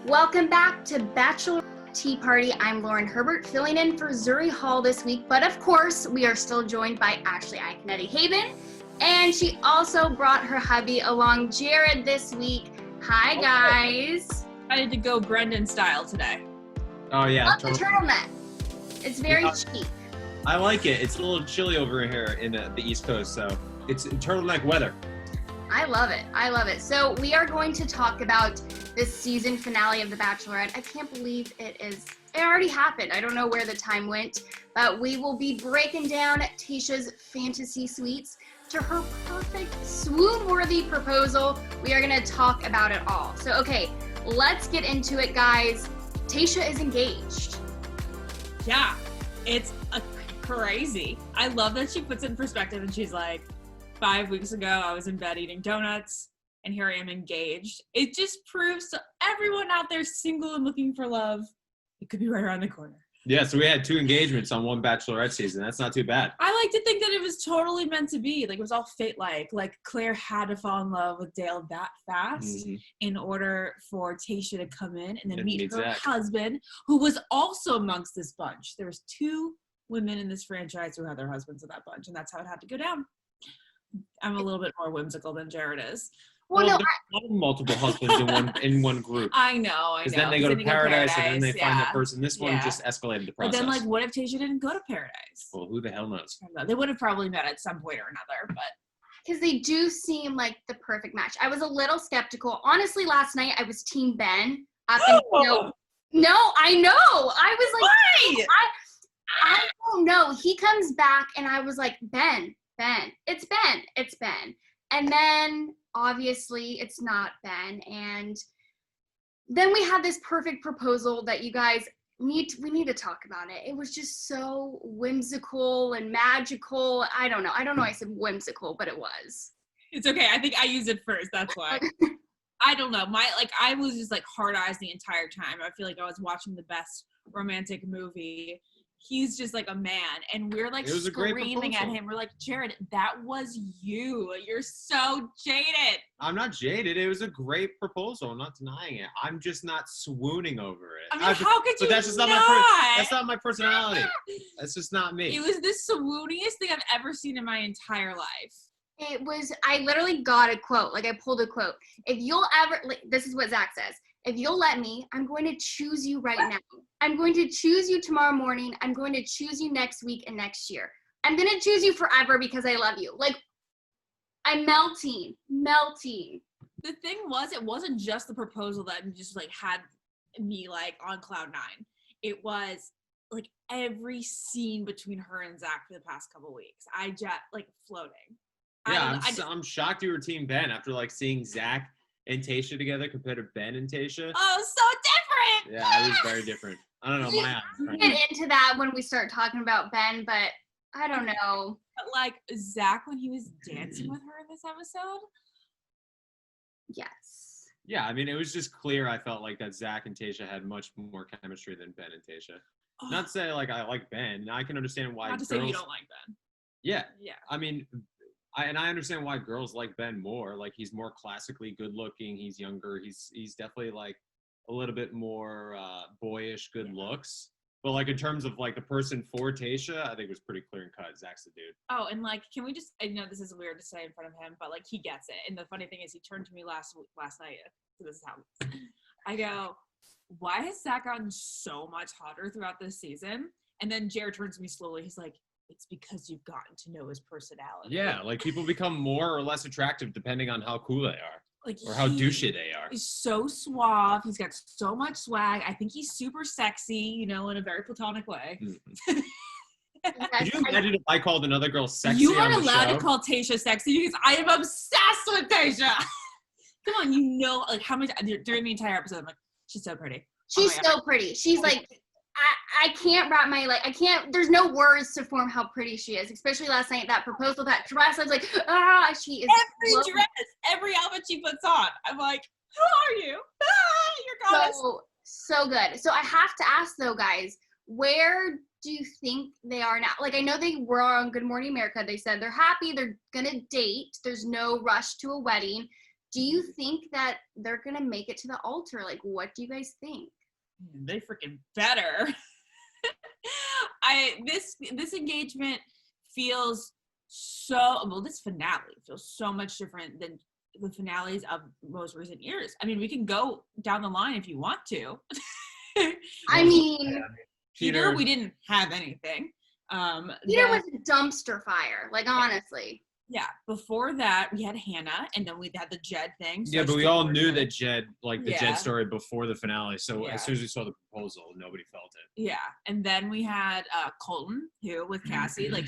Welcome back to Bachelor Tea Party. I'm Lauren Herbert, filling in for Zuri Hall this week, but of course, we are still joined by Ashley Iaconetti Haibon, and she also brought her hubby along, Jared, this week. Hi, guys. I had to go Brendan style today. Oh, yeah. Love the turtleneck. It's very cheap. I like it. It's a little chilly over here in the East Coast, so it's turtleneck weather. I love it. I love it. So we are going to talk about this season finale of The Bachelorette. I can't believe it already happened. I don't know where the time went, but we will be breaking down Tayshia's fantasy suites to her perfect swoon-worthy proposal. We are going to talk about it all. So, okay, let's get into it, guys. Tayshia is engaged. Yeah, it's crazy. I love that she puts it in perspective and she's like, 5 weeks ago, I was in bed eating donuts, and here I am engaged. It just proves to everyone out there single and looking for love, it could be right around the corner. Yeah, so we had 2 engagements on one Bachelorette season. That's not too bad. I like to think that it was totally meant to be. Like, it was all fate-like. Like, Claire had to fall in love with Dale that fast in order for Tayshia to come in and then meet her Zac. husband, who was also amongst this bunch. There was 2 women in this franchise who had their husbands in that bunch, and that's how it had to go down. I'm a little bit more whimsical than Jared is. Well, no, multiple husbands in one group. I know. Because then they go to paradise and then they find the person. This one just escalated the process. But then, like, what if Tayshia didn't go to paradise? Well, who the hell knows? They would have probably met at some point or another, but. Because they do seem like the perfect match. I was a little skeptical. Honestly, last night I was Team Ben. No, I know. I was like, why? I don't know. He comes back and I was like, Ben. It's Ben. And then obviously it's not Ben. And then we had this perfect proposal that you guys we need to talk about it. It was just so whimsical and magical. I don't know. I said whimsical, but it was. It's okay. I think I used it first. That's why. I don't know. I was just like hard eyes the entire time. I feel like I was watching the best romantic movie. He's just like a man, and we're like screaming at him. We're like, Jared, that was you. You're so jaded. I'm not jaded. It was a great proposal. I'm not denying it. I'm just not swooning over it. I mean, how could you that's just not that's not my personality. That's just not me. It was the swooniest thing I've ever seen in my entire life. It was, I literally got a quote. Like, I pulled a quote. If you'll ever, this is what Zac says. If you'll let me, I'm going to choose you right now. I'm going to choose you tomorrow morning. I'm going to choose you next week and next year. I'm going to choose you forever because I love you. Like, I'm melting. The thing was, it wasn't just the proposal that just like had me like on cloud 9. It was like every scene between her and Zac for the past couple weeks. I just like floating. Yeah, I'm shocked you were Team Ben after like seeing Zac and Tayshia together compared to Ben and Tayshia. Oh, so different. Yeah, it was very different. I don't know. We'll get into that when we start talking about Ben, but I don't know. But like Zac when he was dancing with her in this episode. Yes. Yeah, I mean, it was just clear. I felt like that Zac and Tayshia had much more chemistry than Ben and Tayshia. Oh. Not to say like I like Ben. I can understand why. Not to say you don't like Ben. Yeah. Yeah. I mean. I understand why girls like Ben more. Like, he's more classically good looking. He's younger. He's definitely like a little bit more boyish good looks. But like in terms of like the person for Tayshia, I think it was pretty clear and cut. Zac's the dude. Oh, and like, can we just? I know this is weird to say in front of him, but like he gets it. And the funny thing is, he turned to me last night. So this is how I go. Why has Zac gotten so much hotter throughout this season? And then Jared turns to me slowly. He's like, it's because you've gotten to know his personality. Yeah, like people become more or less attractive depending on how cool they are. Like, or how douchey they are. He's so suave. He's got so much swag. I think he's super sexy, you know, in a very platonic way. Could you imagine if I called another girl sexy? You are allowed to call Tayshia sexy because I am obsessed with Tayshia. Come on, you know, like how many during the entire episode, I'm like, she's so pretty. She's so pretty. She's like, I can't wrap there's no words to form how pretty she is, especially last night, that proposal, that dress. I was like, she is. Every dress, every outfit she puts on. I'm like, who are you? You're goddess. So good. So I have to ask though, guys, where do you think they are now? Like, I know they were on Good Morning America. They said they're happy. They're going to date. There's no rush to a wedding. Do you think that they're gonna make it to the altar? Like, what do you guys think? They freaking better. This engagement feels this finale feels so much different than the finales of most recent years. I mean, we can go down the line if you want to. I mean, Peter, we didn't have anything. Peter was a dumpster fire, like, honestly. Yeah, before that we had Hannah, and then we had the Jed thing. So yeah, but we all knew that Jed, like the Jed Yeah. story before the finale. So as soon as we saw the proposal, nobody felt it. Yeah, and then we had Colton, who with Cassie, like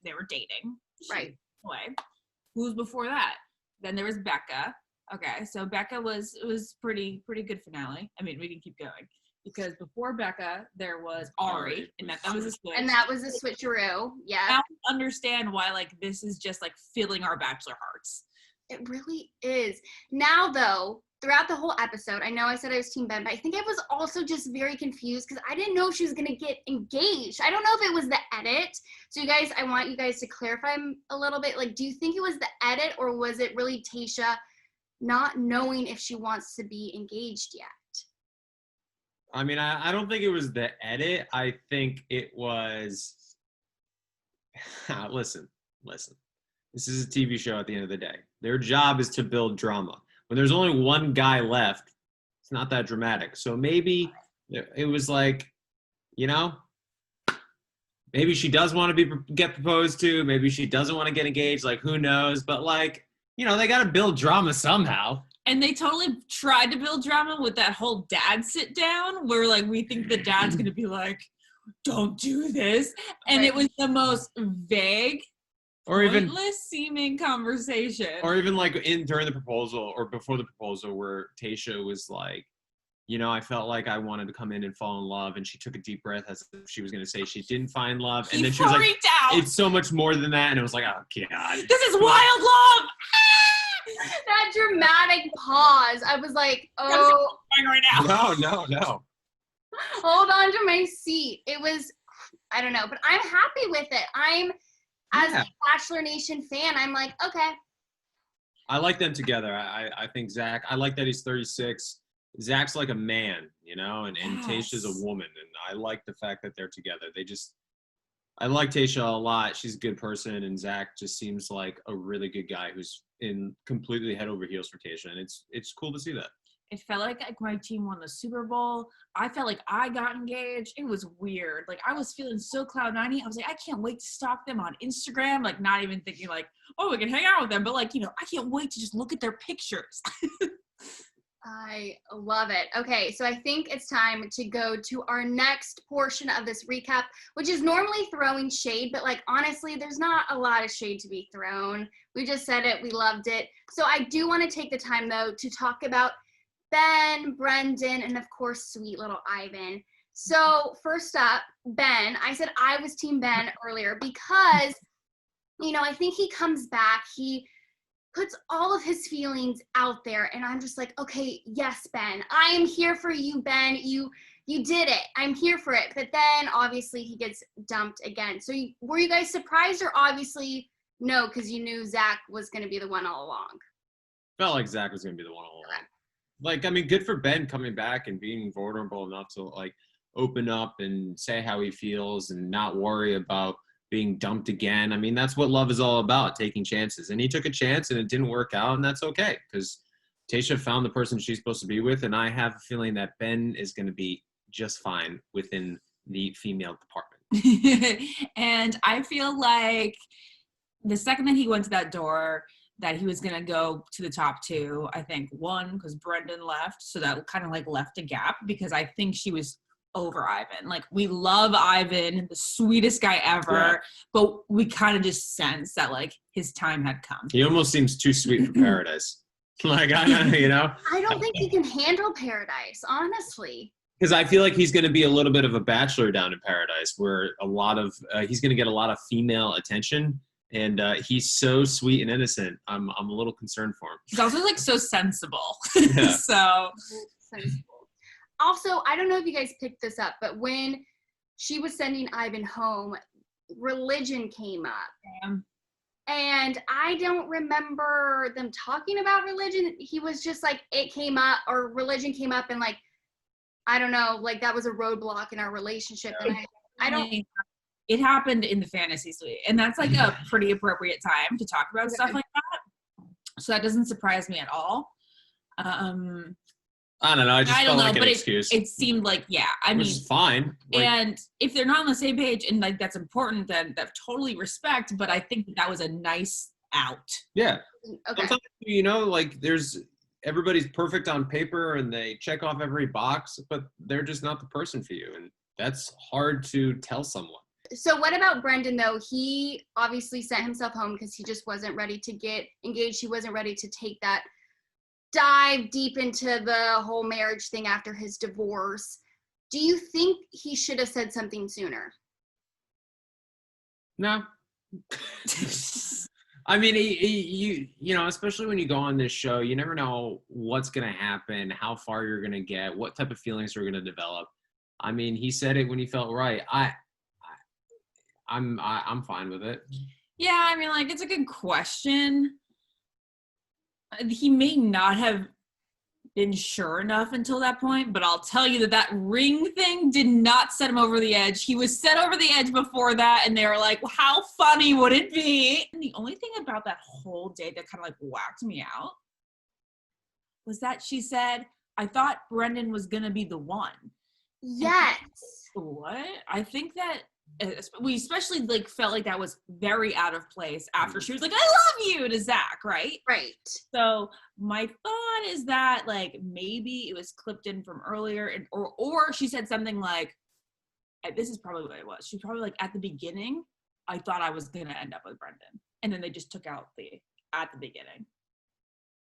they were dating. Right. Away. Who was before that? Then there was Becca. Okay, so Becca was pretty good finale. I mean, we can keep going. Because before Becca, there was Ari, and that was a switch. And that was a switcheroo, yeah. I don't understand why, like, this is just, like, filling our Bachelor hearts. It really is. Now, though, throughout the whole episode, I know I said I was Team Ben, but I think I was also just very confused because I didn't know she was going to get engaged. I don't know if it was the edit. So, you guys, I want you guys to clarify a little bit. Like, do you think it was the edit, or was it really Tayshia not knowing if she wants to be engaged yet? I mean, I don't think it was the edit. I think it was. Listen. This is a TV show at the end of the day. Their job is to build drama. When there's only one guy left, it's not that dramatic. So maybe it was like, maybe she does want to get proposed to. Maybe she doesn't want to get engaged. Like, who knows? But, like, they got to build drama somehow. And they totally tried to build drama with that whole dad sit down where, like, we think the dad's going to be like, don't do this. And It was the most vague, or pointless seeming conversation. Or even, like, during the proposal or before the proposal where Tayshia was like, I felt like I wanted to come in and fall in love. And she took a deep breath as if she was going to say she didn't find love. And then she was like, out. It's so much more than that. And it was like, oh, God. This is wild love. That dramatic pause. I was like, oh. Right now. No. Hold on to my seat. It was, I don't know, but I'm happy with it. As a Bachelor Nation fan, I'm like, okay. I like them together. I think Zac, I like that he's 36. Zac's like a man, and Tayshia's a woman. And I like the fact that they're together. I like Tayshia a lot. She's a good person. And Zac just seems like a really good guy who's completely head over heels for Tayshia. And it's cool to see that. It felt like my team won the Super Bowl. I felt like I got engaged. It was weird. Like, I was feeling so cloud 90. I was like, I can't wait to stalk them on Instagram. Like, not even thinking like, oh, we can hang out with them. But, like, I can't wait to just look at their pictures. I love it. Okay, so I think it's time to go to our next portion of this recap, which is normally throwing shade, but, like, honestly, there's not a lot of shade to be thrown. We just said it. We loved it. So I do want to take the time, though, to talk about Ben, Brendan, and, of course, sweet little Ivan. So first up, Ben. I said I was Team Ben earlier because, I think he comes back. He puts all of his feelings out there, and I'm just like, okay, yes, Ben, I am here for you, Ben. You did it. I'm here for it. But then obviously he gets dumped again. So were you guys surprised, or obviously no, because you knew Zac was going to be the one all along? Felt like Zac was going to be the one all along. Like, I mean, good for Ben coming back and being vulnerable enough to, like, open up and say how he feels and not worry about being dumped again. I mean, that's what love is all about, taking chances. And he took a chance and it didn't work out, and that's okay because Tayshia found the person she's supposed to be with, and I have a feeling that Ben is going to be just fine within the female department. And I feel like the second that he went to that door, that he was going to go to the top two. I think one, because Brendan left, so that kind of like left a gap, because I think she was over Ivan. Like, we love Ivan, the sweetest guy ever, but we kind of just sense that, like, his time had come. He almost seems too sweet for paradise. Like, I don't think he can handle paradise, honestly. Because I feel like he's going to be a little bit of a bachelor down in paradise, where he's going to get a lot of female attention. And he's so sweet and innocent. I'm a little concerned for him. He's also, like, so sensible. Yeah. So sensible. Also, I don't know if you guys picked this up, but when she was sending Ivan home, religion came up. And I don't remember them talking about religion. He was just like, it came up, or religion came up, and like, I don't know, like that was a roadblock in our relationship. And I don't. It happened in the fantasy suite, and that's like a pretty appropriate time to talk about stuff like that. So that doesn't surprise me at all. I don't know. I just felt like an excuse. It seemed like, which is fine. Like, and if they're not on the same page and like that's important, then that totally respect. But I think that was a nice out. Yeah. Okay. Sometimes, like everybody's perfect on paper and they check off every box, but they're just not the person for you, and that's hard to tell someone. So what about Brendan, though? He obviously sent himself home because he just wasn't ready to get engaged. He wasn't ready to take that dive deep into the whole marriage thing after his divorce. Do you think he should have said something sooner? No. I mean, especially when you go on this show, you never know what's going to happen, how far you're going to get, what type of feelings are going to develop. I mean, he said it when he felt right. I'm fine with it. Yeah, I mean, like, it's a good question. He may not have been sure enough until that point, but I'll tell you that ring thing did not set him over the edge. He was set over the edge before that, and they were like, well, how funny would it be? And the only thing about that whole date that kind of like whacked me out was that she said, I thought Brendan was going to be the one. Yes. What? I think that we especially like felt like that was very out of place after she was like, I love you to Zac, right? Right. So my thought is that like maybe it was clipped in from earlier, and or she said something like, this is probably what it was. She probably like, at the beginning, I thought I was gonna end up with Brendan, and then they just took out the at the beginning.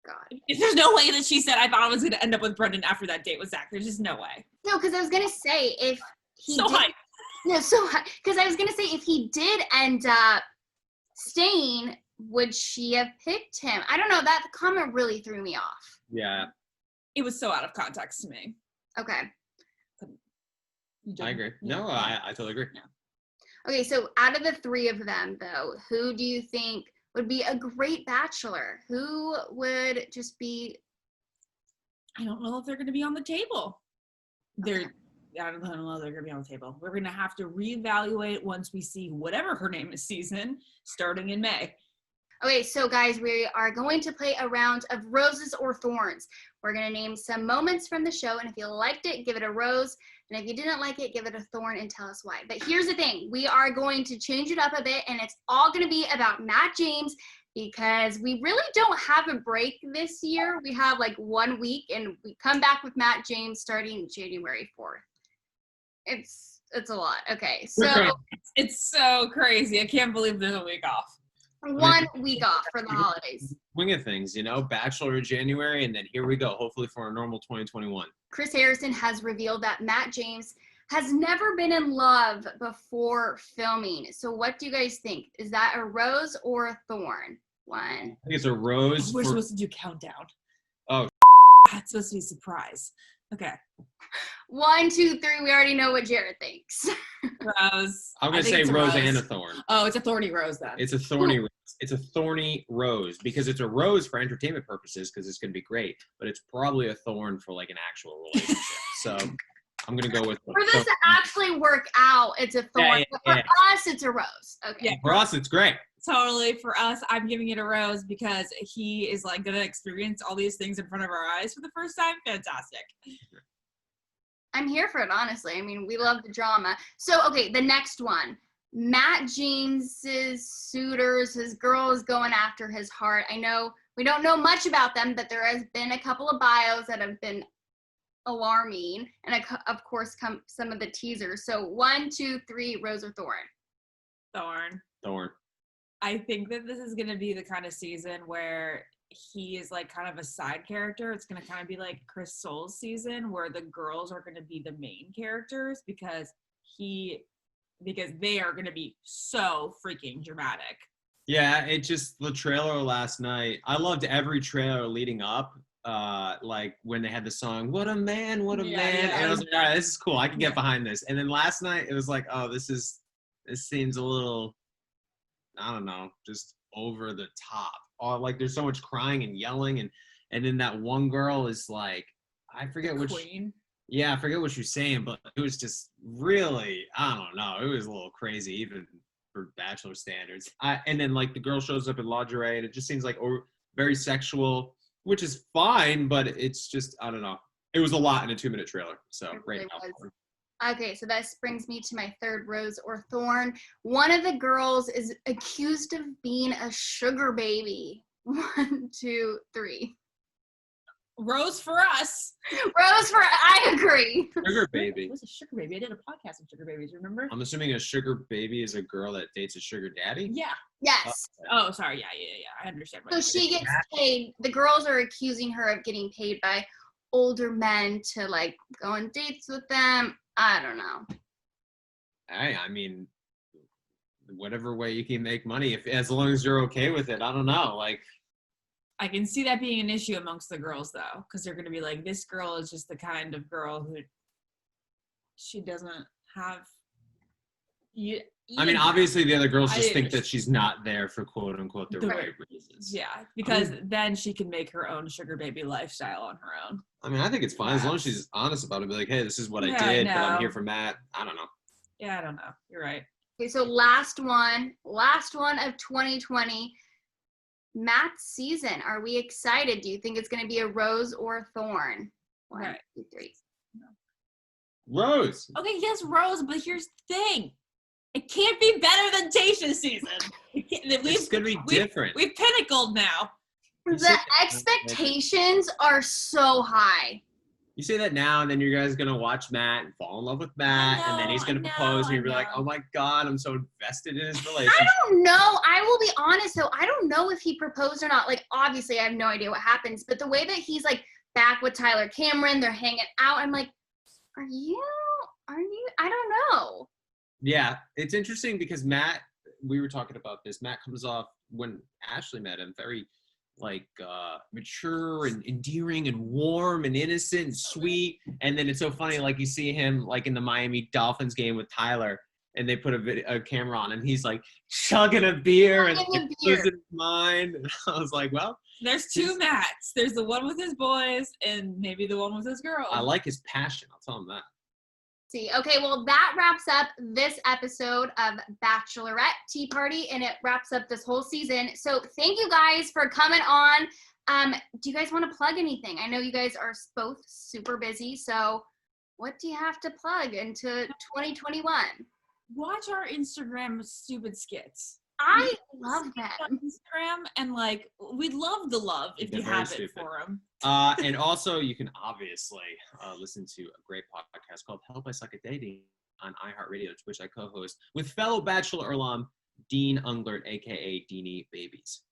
God. There's no way that she said I thought I was gonna end up with Brendan after that date with Zac. There's just no way. No, because I was gonna say if he so did, hype. No, so because I was gonna say if he did end up staying, would she have picked him? I don't know. That comment really threw me off. Yeah. It was so out of context to me. Okay. I agree. No, I totally agree. Yeah. Okay, so out of the three of them, though, who do you think would be a great bachelor? Who would just be? I don't know if they're going to be on the table. I don't know they're going to be on the table. We're going to have to reevaluate once we see whatever her name is season starting in May. Okay, so guys, we are going to play a round of roses or thorns. We're going to name some moments from the show, and if you liked it, give it a rose. And if you didn't like it, give it a thorn and tell us why. But here's the thing. We are going to change it up a bit, and it's all going to be about Matt James because we really don't have a break this year. We have like 1 week, and we come back with Matt James starting January 4th. It's a lot. Okay, so it's so crazy. I can't believe there's a week off. 1 week off for the holidays. Swing of things, Bachelor in January, and then here we go, hopefully for a normal 2021. Chris Harrison has revealed that Matt James has never been in love before filming. So what do you guys think? Is that a rose or a thorn? One. I think it's a rose. We're supposed to do countdown. Oh. It's supposed to be a surprise. Okay. 1, 2, 3. We already know what Jared thinks. Rose. I'm going to say rose and a thorn. Oh, it's a thorny rose then. It's a thorny rose. It's a thorny rose because it's a rose for entertainment purposes because it's going to be great, but it's probably a thorn for like an actual relationship. So I'm going to go with. For this to actually work out, it's a thorn. Yeah. For us, it's a rose. Okay. Yeah, for us, it's great. Totally. For us, I'm giving it a rose because he is like going to experience all these things in front of our eyes for the first time. Fantastic. I'm here for it, honestly. I mean, we love the drama. So, okay, the next one. Matt James's suitors, his girl is going after his heart. I know we don't know much about them, but there has been a couple of bios that have been alarming. And of course, some of the teasers. So 1, 2, 3, rose or thorn? Thorn. I think that this is going to be the kind of season where he is like kind of a side character. It's going to kind of be like Chris Soule's season where the girls are going to be the main characters because they are going to be so freaking dramatic. Yeah, the trailer last night. I loved every trailer leading up. Like when they had the song, "What a Man, What a Man." Yeah, and I was like, all right, this is cool. I can get behind this. And then last night it was like, oh, this seems a little, I don't know, just over the top. Like there's so much crying and yelling, and then that one girl is like, I forget which. Queen. Yeah, I forget what she was saying, but it was just really, I don't know, it was a little crazy even for Bachelor standards. And then like the girl shows up in lingerie, and it just seems like very sexual, which is fine, but it's just, I don't know. It was a lot in a 2-minute trailer. So It great. really was. Okay, so this brings me to my third rose or thorn. One of the girls is accused of being a sugar baby. 1, 2, 3. Rose for us. Rose for, I agree. Sugar baby. What's a sugar baby? I did a podcast on sugar babies, remember? I'm assuming a sugar baby is a girl that dates a sugar daddy? Yeah. Yes. Oh, sorry. Yeah. I understand. So she gets paid. The girls are accusing her of getting paid by older men to like go on dates with them. I don't know. Hey, I mean, whatever way you can make money, as long as you're okay with it. I don't know. Like, I can see that being an issue amongst the girls, though, because they're going to be like, this girl is just the kind of girl who she doesn't have. I mean, obviously the other girls just think that she's not there for quote unquote the right reasons. Yeah, because then she can make her own sugar baby lifestyle on her own. I mean, I think it's fine as long as she's honest about it. Be like, hey, this is what I did, but I'm here for Matt. I don't know. Yeah, I don't know. You're right. Okay, so last one of 2020. Matt's season. Are we excited? Do you think it's going to be a rose or a thorn? 1, 2, 3. Rose. Okay, yes, Rose, but here's the thing. It can't be better than Tayshia's season. It's going to be different. We've pinnacled now. The expectations are so high. You say that now, and then you guys are going to watch Matt and fall in love with Matt, and then he's going to propose, and you're going to be like, oh my God, I'm so invested in his relationship. I don't know. I will be honest, though. I don't know if he proposed or not. Like, obviously, I have no idea what happens, but the way that he's, like, back with Tyler Cameron, they're hanging out, I'm like, are you? I don't know. Yeah, it's interesting because Matt, we were talking about this, Matt comes off, when Ashley met him, very like mature and endearing and warm and innocent and sweet, and then it's so funny, like you see him like in the Miami Dolphins game with Tyler, and they put a camera on, and he's like chugging a beer and losing his mind. And I was like, well, there's two Matts. There's the one with his boys and maybe the one with his girl. I like his passion. I'll tell him that. See, okay, well, that wraps up this episode of Bachelorette Tea Party, and it wraps up this whole season. So thank you guys for coming on. Do you guys want to plug anything? I know you guys are both super busy, so what do you have to plug into 2021? Watch our Instagram stupid skits. I love them. On Instagram, and like, we'd love the love if you have it for them. And also, you can obviously listen to a great podcast called Help I Suck at Dating on iHeartRadio, which I co-host with fellow Bachelor alum Dean Unglert, aka Deanie Babies.